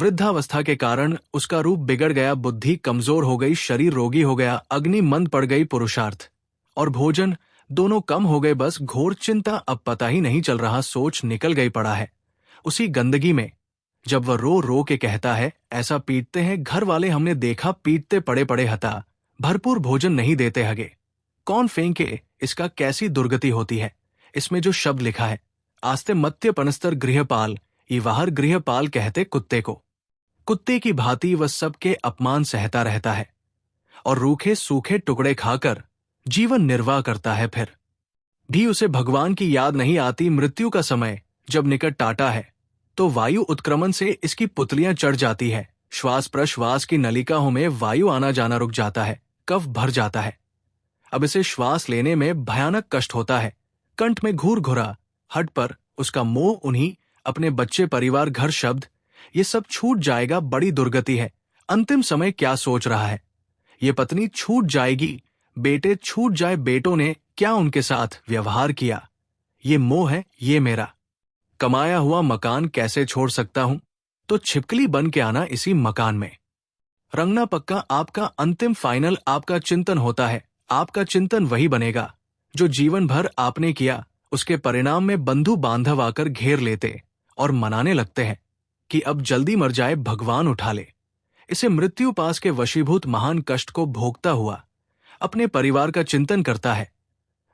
वृद्धावस्था के कारण उसका रूप बिगड़ गया, बुद्धि कमजोर हो गई, शरीर रोगी हो गया, अग्नि मंद पड़ गई, पुरुषार्थ और भोजन दोनों कम हो गए। बस घोर चिंता, अब पता ही नहीं चल रहा सोच निकल गई पड़ा है उसी गंदगी में। जब वह रो रो के कहता है, ऐसा पीटते हैं घर वाले, हमने देखा पीटते पड़े पड़े हता, भरपूर भोजन नहीं देते हगे, कौन फेंके, इसका कैसी दुर्गति होती है। इसमें जो शब्द लिखा है, आस्ते मत्य पनस्तर गृहपाल, इवाहर गृहपाल कहते कुत्ते को। कुत्ते की भांति वह सबके अपमान सहता रहता है और रूखे सूखे टुकड़े खाकर जीवन निर्वाह करता है। फिर भी उसे भगवान की याद नहीं आती। मृत्यु का समय जब निकट टाटा है तो वायु उत्क्रमण से इसकी पुतलियां चढ़ जाती है। श्वास प्रश्वास की नलिकाओं में वायु आना जाना रुक जाता है, कफ भर जाता है। अब इसे श्वास लेने में भयानक कष्ट होता है। कंठ में घूर घुरा, हट पर उसका मोह, उन्हीं अपने बच्चे, परिवार, घर, शब्द, ये सब छूट जाएगा। बड़ी दुर्गति है। अंतिम समय क्या सोच रहा है? ये पत्नी छूट जाएगी, बेटे छूट जाए, बेटों ने क्या उनके साथ व्यवहार किया? ये मोह है, ये मेरा कमाया हुआ मकान कैसे छोड़ सकता हूं? तो छिपकली बन के आना इसी मकान में। रंगना पक्का आपका अंतिम फाइनल आपका चिंतन होता है। आपका चिंतन वही बनेगा जो जीवन भर आपने किया। उसके परिणाम में बंधु बांधव आकर घेर लेते और मनाने लगते हैं कि अब जल्दी मर जाए, भगवान उठा ले। इसे मृत्यु पास के वशीभूत महान कष्ट को भोगता हुआ अपने परिवार का चिंतन करता है।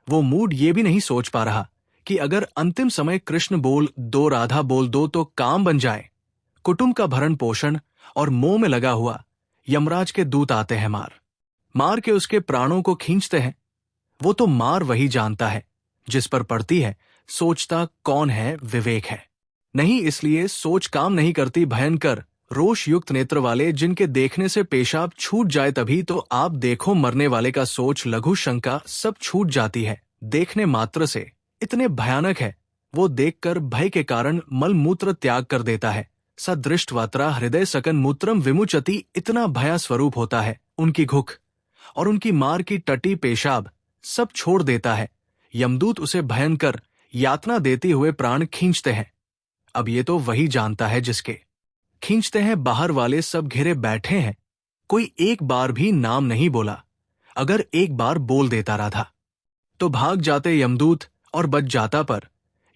वो मूड ये भी नहीं सोच पा रहा कि अगर अंतिम समय कृष्ण बोल दो, राधा बोल दो तो काम बन जाए। कुटुंब का भरण पोषण और मोह में लगा हुआ यमराज के दूत आते हैं, मार के उसके प्राणों को खींचते हैं। वो तो मार वही जानता है जिस पर पड़ती है। सोचता कौन है? विवेक है नहीं, इसलिए सोच काम नहीं करती। भयंकर रोष युक्त नेत्र वाले जिनके देखने से पेशाब छूट जाए, तभी तो आप देखो मरने वाले का सोच, लघु शंका सब छूट जाती है देखने मात्र से। इतने भयानक है वो देखकर भय के कारण मल मूत्र त्याग कर देता है। सदृष्टवात्रा हृदय सकन मूत्रम विमुचति, इतना भया स्वरूप होता है उनकी घुख और उनकी मार की टटी, पेशाब सब छोड़ देता है। यमदूत उसे भयंकर यातना देते हुए प्राण खींचते हैं। अब ये तो वही जानता है जिसके खींचते हैं। बाहर वाले सब घिरे बैठे हैं, कोई एक बार भी नाम नहीं बोला। अगर एक बार बोल देता राधा तो भाग जाते यमदूत और बच जाता। पर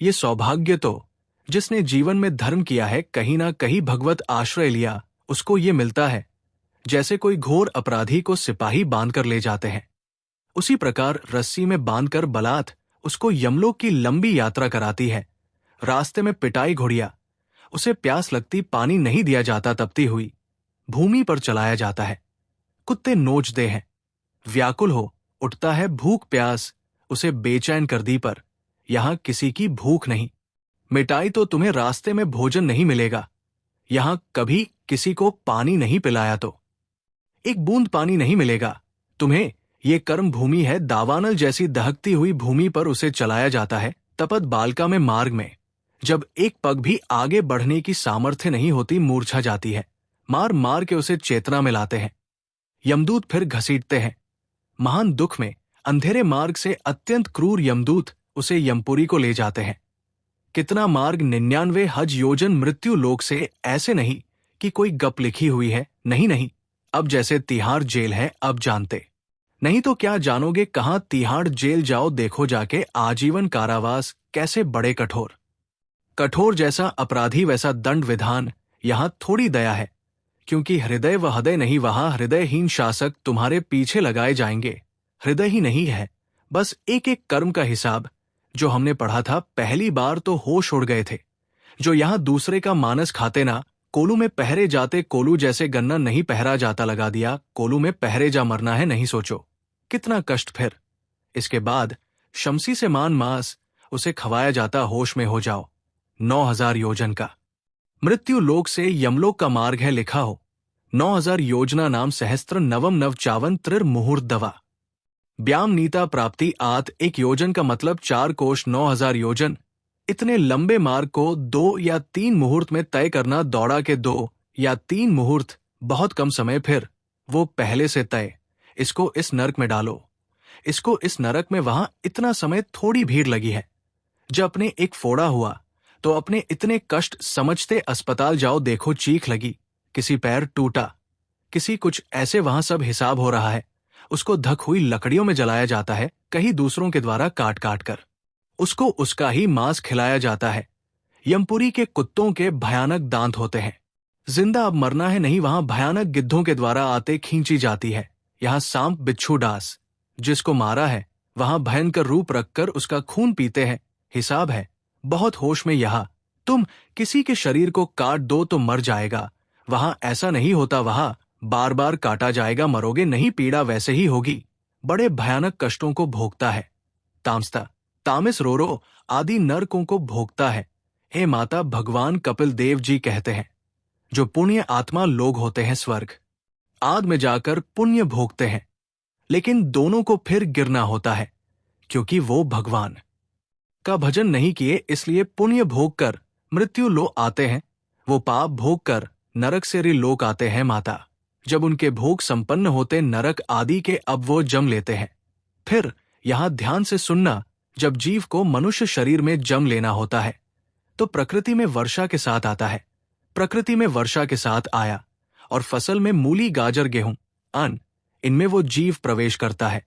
ये सौभाग्य तो जिसने जीवन में धर्म किया है, कहीं ना कहीं भगवत आश्रय लिया, उसको ये मिलता है। जैसे कोई घोर अपराधी को सिपाही बांधकर ले जाते हैं, उसी प्रकार रस्सी में बांधकर बलात् उसको यमलोक की लंबी यात्रा कराती है। रास्ते में पिटाई, घुड़िया, उसे प्यास लगती, पानी नहीं दिया जाता, तपती हुई भूमि पर चलाया जाता है। कुत्ते नोचते हैं, व्याकुल हो उठता है, भूख प्यास उसे बेचैन कर दी। पर यहां किसी की भूख नहीं मिटाई तो तुम्हें रास्ते में भोजन नहीं मिलेगा। यहां कभी किसी को पानी नहीं पिलाया तो एक बूंद पानी नहीं मिलेगा तुम्हें। ये कर्म भूमि है, दावानल जैसी दहकती हुई भूमि पर उसे चलाया जाता है। तपत बालिका में मार्ग में जब एक पग भी आगे बढ़ने की सामर्थ्य नहीं होती, मूर्छा जाती है। मार मार के उसे चेतना में लाते हैं। यमदूत फिर घसीटते हैं। महान दुख में अंधेरे मार्ग से अत्यंत क्रूर यमदूत उसे यमपुरी को ले जाते हैं। कितना मार्ग? 99 हज योजन मृत्यु लोक से। ऐसे नहीं कि कोई गप लिखी हुई है, नहीं नहीं, अब जैसे तिहाड़ जेल है अब जानते नहीं तो क्या जानोगे। कहां तिहाड़ जेल जाओ, देखो जाके आजीवन कारावास कैसे बड़े कठोर। कठोर जैसा अपराधी वैसा दंड विधान। यहां थोड़ी दया है क्योंकि हृदय व हृदय नहीं, वहां हृदयहीन शासक तुम्हारे पीछे लगाए जाएंगे। हृदय ही नहीं है, बस एक एक कर्म का हिसाब। जो हमने पढ़ा था पहली बार तो होश उड़ गए थे। जो यहां दूसरे का मानस खाते ना, कोलू में पहरे जाते। कोलू जैसे गन्ना नहीं पहरा जाता, लगा दिया कोलू में पहरे जा, मरना है नहीं सोचो। कितना कष्ट फिर। इसके बाद शमसी से मान मास उसे खवाया जाता, होश में हो जाओ। 9000 योजन का मृत्यु लोक से यमलोक का मार्ग है, लिखा हो 9000 योजना नाम सहस्त्र नवम नव चावन त्रिर मुहूर्त दवा। ब्याम नीता प्राप्ति आत। एक योजन का मतलब 4 कोश, 9000 योजन। इतने लंबे मार्ग को 2 या 3 मुहूर्त में तय करना, दौड़ा के 2 या 3 मुहूर्त बहुत कम समय। फिर वो पहले से तय। इसको इस नरक में डालो, इसको इस नरक में, वहां इतना समय थोड़ी भीड़ लगी है। जब अपने एक फोड़ा हुआ तो अपने इतने कष्ट समझते अस्पताल जाओ, देखो चीख लगी। किसी पैर टूटा, किसी कुछ ऐसे, वहां सब हिसाब हो रहा है। उसको धक हुई लकड़ियों में जलाया जाता है, कहीं दूसरों के द्वारा काट काट कर। उसको उसका ही मांस खिलाया जाता है। यमपुरी के कुत्तों के भयानक दांत होते हैं। जिंदा अब मरना है नहीं, वहां भयानक गिद्धों के द्वारा आते खींची जाती है। यहाँ सांप बिच्छू डास, जिसको मारा है वहां भयंकर रूप रखकर उसका खून पीते हैं। हिसाब है बहुत होश में। यहाँ तुम किसी के शरीर को काट दो तो मर जाएगा, वहां ऐसा नहीं होता। वहां बार बार काटा जाएगा, मरोगे नहीं, पीड़ा वैसे ही होगी। बड़े भयानक कष्टों को भोगता है। तामस्ता, तामिस, रोरो आदि नरकों को भोगता है। हे माता, भगवान कपिल देव जी कहते हैं, जो पुण्य आत्मा लोग होते हैं स्वर्ग आदि में जाकर पुण्य भोगते हैं, लेकिन दोनों को फिर गिरना होता है, क्योंकि वो भगवान का भजन नहीं किए, इसलिए पुण्य भोग कर मृत्यु लो आते हैं। वो पाप भोग कर नरक से लोक आते हैं। माता, जब उनके भोग संपन्न होते नरक आदि के, अब वो जम लेते हैं। फिर यहां ध्यान से सुनना, जब जीव को मनुष्य शरीर में जम लेना होता है तो प्रकृति में वर्षा के साथ आता है। प्रकृति में वर्षा के साथ आया और फसल में मूली, गाजर, गेहूं, अन्न, इनमें वो जीव प्रवेश करता है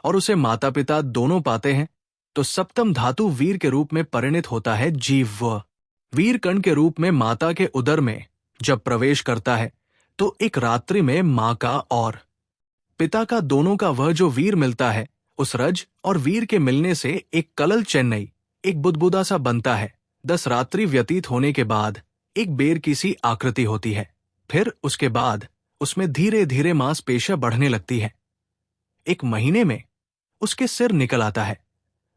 और उसे माता पिता दोनों पाते हैं। तो सप्तम धातु वीर के रूप में परिणित होता है जीव। वह वीर कण के रूप में माता के उदर में जब प्रवेश करता है तो एक रात्रि में मां का और पिता का, दोनों का वह जो वीर मिलता है, उस रज और वीर के मिलने से एक कलल चेन्नई, एक बुदबुदा सा बनता है। 10 रात्रि व्यतीत होने के बाद एक बेर की सी आकृति होती है। फिर उसके बाद उसमें धीरे धीरे मांसपेशियां बढ़ने लगती है। 1 महीने में उसके सिर निकल आता है।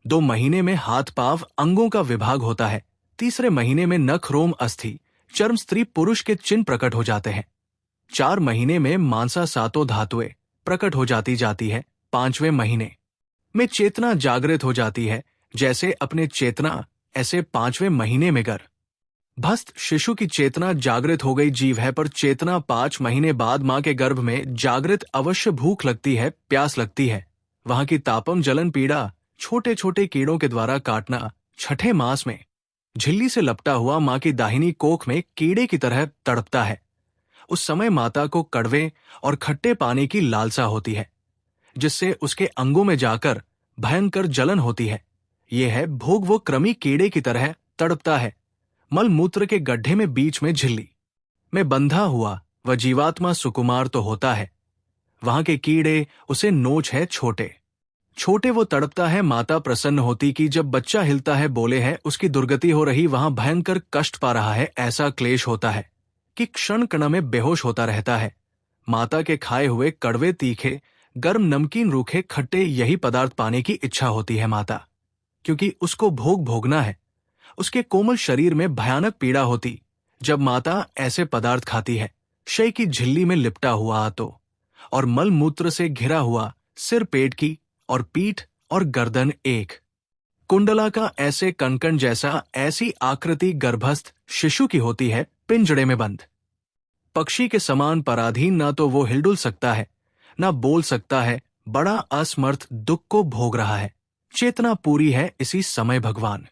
2 महीने में हाथ पांव अंगों का विभाग होता है। तीसरे महीने में नख, रोम, अस्थि, चर्म, स्त्री पुरुष के चिन्ह प्रकट हो जाते हैं। 4 महीने में मांसा, सातों धातुएं प्रकट हो जाती है। 5वें महीने में चेतना जागृत हो जाती है। जैसे अपने चेतना, ऐसे 5वें महीने में गर्भस्थ शिशु की चेतना जागृत हो गई। जीव है पर चेतना 5 महीने बाद मां के गर्भ में जागृत। अवश्य भूख लगती है, प्यास लगती है। वहां की तापम, जलन, पीड़ा, छोटे छोटे कीड़ों के द्वारा काटना। 6ठे मास में झिल्ली से लपटा हुआ मां की दाहिनी कोख में कीड़े की तरह तड़पता है। उस समय माता को कड़वे और खट्टे पानी की लालसा होती है, जिससे उसके अंगों में जाकर भयंकर जलन होती है। यह है भोग। वो कृमि कीड़े की तरह तड़पता है। मल मूत्र के गड्ढे में बीच में झिल्ली में बंधा हुआ वह जीवात्मा सुकुमार तो होता है। वहां के कीड़े उसे नोच है छोटे छोटे, वो तड़पता है। माता प्रसन्न होती कि जब बच्चा हिलता है, बोले है उसकी दुर्गति हो रही, वहां भयंकर कष्ट पा रहा है, ऐसा क्लेश होता है कि क्षण कण में बेहोश होता रहता है। माता के खाए हुए कड़वे, तीखे, गर्म, नमकीन, रूखे, खट्टे, यही पदार्थ पाने की इच्छा होती है माता, क्योंकि उसको भोग भोगना है। उसके कोमल शरीर में भयानक पीड़ा होती जब माता ऐसे पदार्थ खाती है। शय की झिल्ली में लिपटा हुआ तो और मल मूत्र से घिरा हुआ सिर, पेट की और पीठ और गर्दन एक कुंडला का ऐसे कणकण जैसा, ऐसी आकृति गर्भस्थ शिशु की होती है, पिंजड़े में बंद पक्षी के समान पराधीन। ना तो वो हिलडुल सकता है, ना बोल सकता है। बड़ा असमर्थ दुख को भोग रहा है। चेतना पूरी है इसी समय भगवान